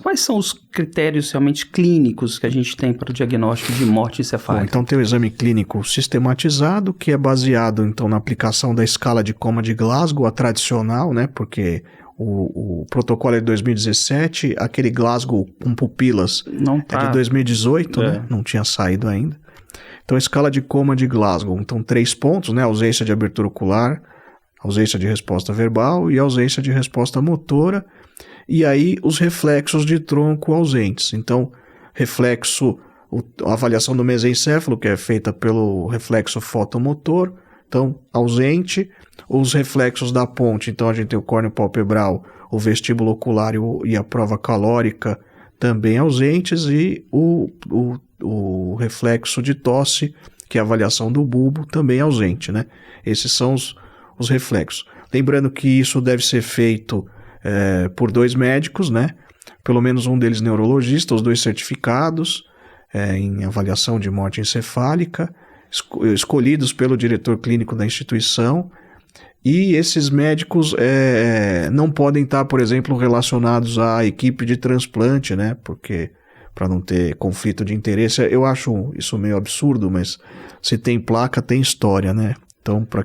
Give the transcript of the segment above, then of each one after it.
Quais são os critérios realmente clínicos que a gente tem para o diagnóstico de morte encefálica? Bom, então tem o exame clínico sistematizado, que é baseado então na aplicação da escala de coma de Glasgow, a tradicional, né? Porque o protocolo é de 2017, aquele Glasgow com pupilas é de 2018, né? Não tinha saído ainda. Então, a escala de coma de Glasgow, então 3 pontos, né? Ausência de abertura ocular, ausência de resposta verbal e ausência de resposta motora. E aí, os reflexos de tronco ausentes. Então, reflexo, a avaliação do mesencéfalo, que é feita pelo reflexo fotomotor, então, ausente. Os reflexos da ponte, então a gente tem o córneo palpebral, o vestíbulo ocular e a prova calórica também ausentes, e o reflexo de tosse, que é a avaliação do bulbo, também ausente, né? Esses são os reflexos. Lembrando que isso deve ser feito por 2 médicos, né? Pelo menos um deles neurologista, os 2 certificados em avaliação de morte encefálica, escolhidos pelo diretor clínico da instituição. E esses médicos não podem estar, por exemplo, relacionados à equipe de transplante, né? Porque, para não ter conflito de interesse, eu acho isso meio absurdo, mas se tem placa, tem história, né? Então, para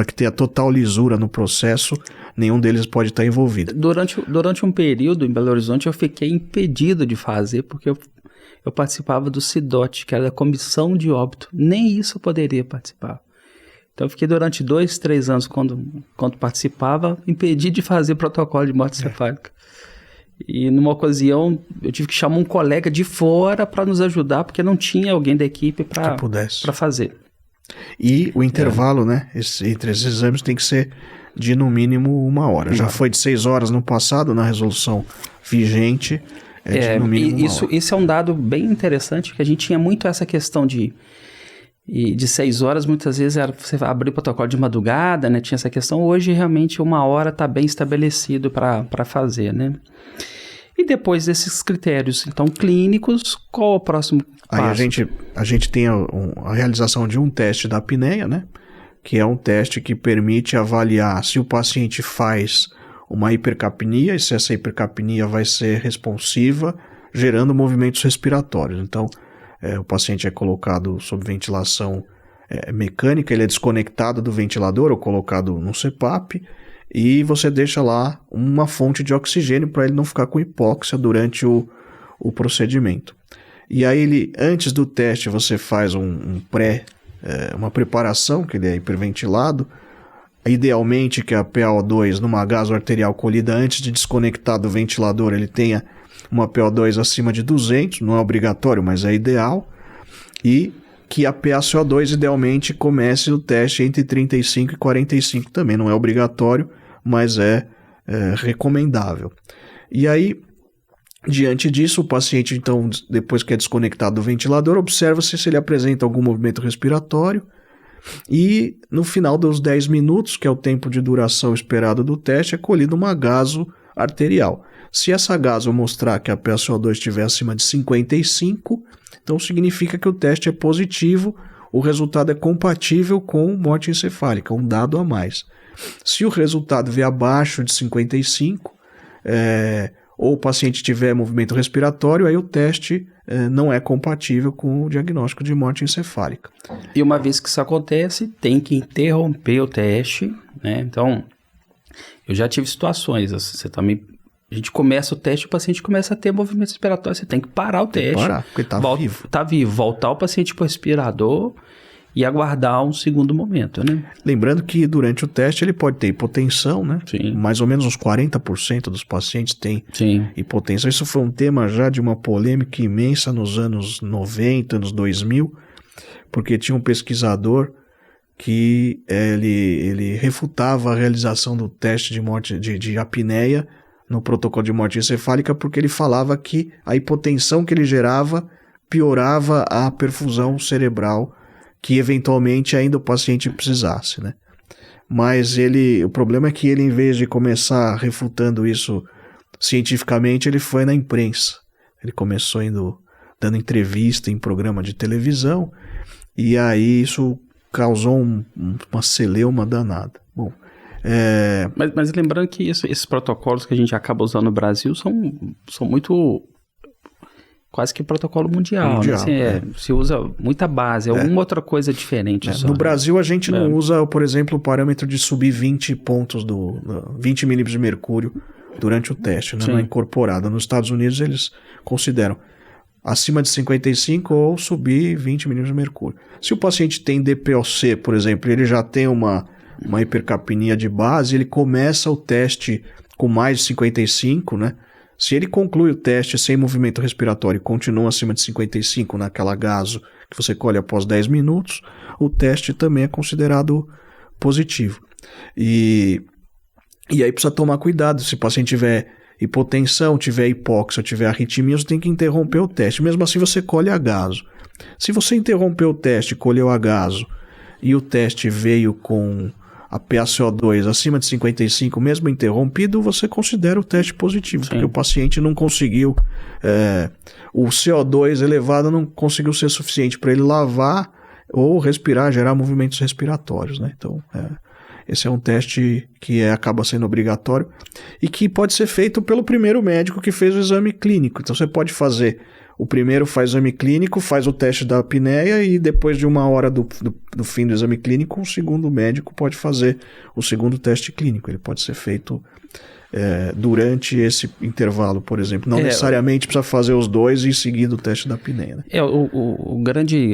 que tenha total lisura no processo, nenhum deles pode estar envolvido. Durante um período em Belo Horizonte, eu fiquei impedido de fazer, porque eu participava do CIDOT, que era da comissão de óbito. Nem isso eu poderia participar. Então, eu fiquei durante 2, 3 anos, quando participava, impedido de fazer protocolo de morte encefálica. E numa ocasião, eu tive que chamar um colega de fora para nos ajudar, porque não tinha alguém da equipe para fazer. E o intervalo, né, entre esses exames tem que ser de no mínimo 1 hora. Já foi de 6 horas no passado, na resolução vigente, de no mínimo 1 hora. Isso é um dado bem interessante, que a gente tinha muito essa questão de 6 horas, muitas vezes era você abrir o protocolo de madrugada, né? Tinha essa questão. Hoje, realmente, 1 hora está bem estabelecido para fazer, né? E depois desses critérios, então, clínicos, qual o próximo passo? Aí a gente tem a realização de um teste da apneia, né? Que é um teste que permite avaliar se o paciente faz uma hipercapnia e se essa hipercapnia vai ser responsiva, gerando movimentos respiratórios. Então, o paciente é colocado sob ventilação mecânica, ele é desconectado do ventilador ou colocado no CPAP, e você deixa lá uma fonte de oxigênio para ele não ficar com hipóxia durante o procedimento. E aí, antes do teste, você faz uma preparação, que ele é hiperventilado, idealmente que a PaO2 numa gaso arterial colhida antes de desconectar do ventilador, ele tenha uma PO2 acima de 200, não é obrigatório, mas é ideal, e que a PaCO2 idealmente comece o teste entre 35 e 45, também não é obrigatório, mas é recomendável. E aí, diante disso, o paciente, então, depois que é desconectado do ventilador, observa-se se ele apresenta algum movimento respiratório, e no final dos 10 minutos, que é o tempo de duração esperado do teste, é colhida uma gaso arterial. Se essa gaso mostrar que a PaCO2 estiver acima de 55, então significa que o teste é positivo, o resultado é compatível com morte encefálica, um dado a mais. Se o resultado vier abaixo de 55, ou o paciente tiver movimento respiratório, aí o teste não é compatível com o diagnóstico de morte encefálica. E uma vez que isso acontece, tem que interromper o teste, né? Então, eu já tive situações, a gente começa o teste, o paciente começa a ter movimento respiratório, você tem que parar o teste. Parar, porque está vivo. Está vivo, voltar o paciente para o respirador e aguardar um segundo momento, né? Lembrando que durante o teste ele pode ter hipotensão, né? Sim. Mais ou menos uns 40% dos pacientes têm hipotensão. Isso foi um tema já de uma polêmica imensa nos anos 90, anos 2000, porque tinha um pesquisador que ele refutava a realização do teste de morte de apneia no protocolo de morte encefálica, porque ele falava que a hipotensão que ele gerava piorava a perfusão cerebral que eventualmente ainda o paciente precisasse, né? Mas o problema é que ele, em vez de começar refutando isso cientificamente, ele foi na imprensa. Ele começou dando entrevista em programa de televisão, e aí isso causou uma celeuma danada. Bom, Mas lembrando que esses protocolos que a gente acaba usando no Brasil são muito... quase que protocolo mundial, né? Assim, se usa muita base, alguma outra coisa diferente. Só, no Brasil a gente não usa, por exemplo, o parâmetro de subir 20 pontos 20 milímetros de mercúrio durante o teste, né? Não é incorporado. Nos Estados Unidos eles consideram acima de 55 ou subir 20 milímetros de mercúrio. Se o paciente tem DPOC, por exemplo, ele já tem uma hipercapnia de base, ele começa o teste com mais de 55, né? Se ele conclui o teste sem movimento respiratório e continua acima de 55 naquela gaso que você colhe após 10 minutos, o teste também é considerado positivo. E aí precisa tomar cuidado. Se o paciente tiver hipotensão, tiver hipóxia, tiver arritmia, você tem que interromper o teste. Mesmo assim você colhe a gaso. Se você interrompeu o teste, colheu a gaso e o teste veio com a PaCO2 acima de 55, mesmo interrompido, você considera o teste positivo, porque o paciente não conseguiu, o CO2 elevado não conseguiu ser suficiente para ele lavar ou respirar, gerar movimentos respiratórios, né? Então, esse é um teste que acaba sendo obrigatório e que pode ser feito pelo primeiro médico que fez o exame clínico. Então, você pode fazer... O primeiro faz o exame clínico, faz o teste da apneia e depois de 1 hora do fim do exame clínico, o segundo médico pode fazer o segundo teste clínico. Ele pode ser feito durante esse intervalo, por exemplo. Não necessariamente precisa fazer os dois e seguir do teste da apneia. Né?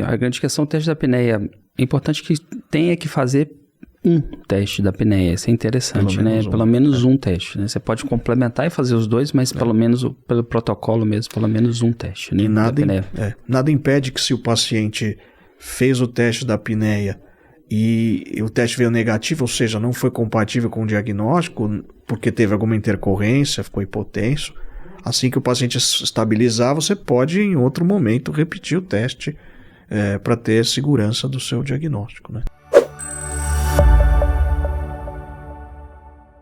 A grande questão do teste da apneia, é importante que tenha que fazer um teste da apneia, isso é interessante, né? Pelo menos um teste, né? Você pode complementar e fazer os dois, mas pelo menos, pelo protocolo mesmo, pelo menos um teste, né? E nada impede que se o paciente fez o teste da apneia e o teste veio negativo, ou seja, não foi compatível com o diagnóstico, porque teve alguma intercorrência, ficou hipotenso, assim que o paciente estabilizar, você pode em outro momento repetir o teste para ter segurança do seu diagnóstico, né?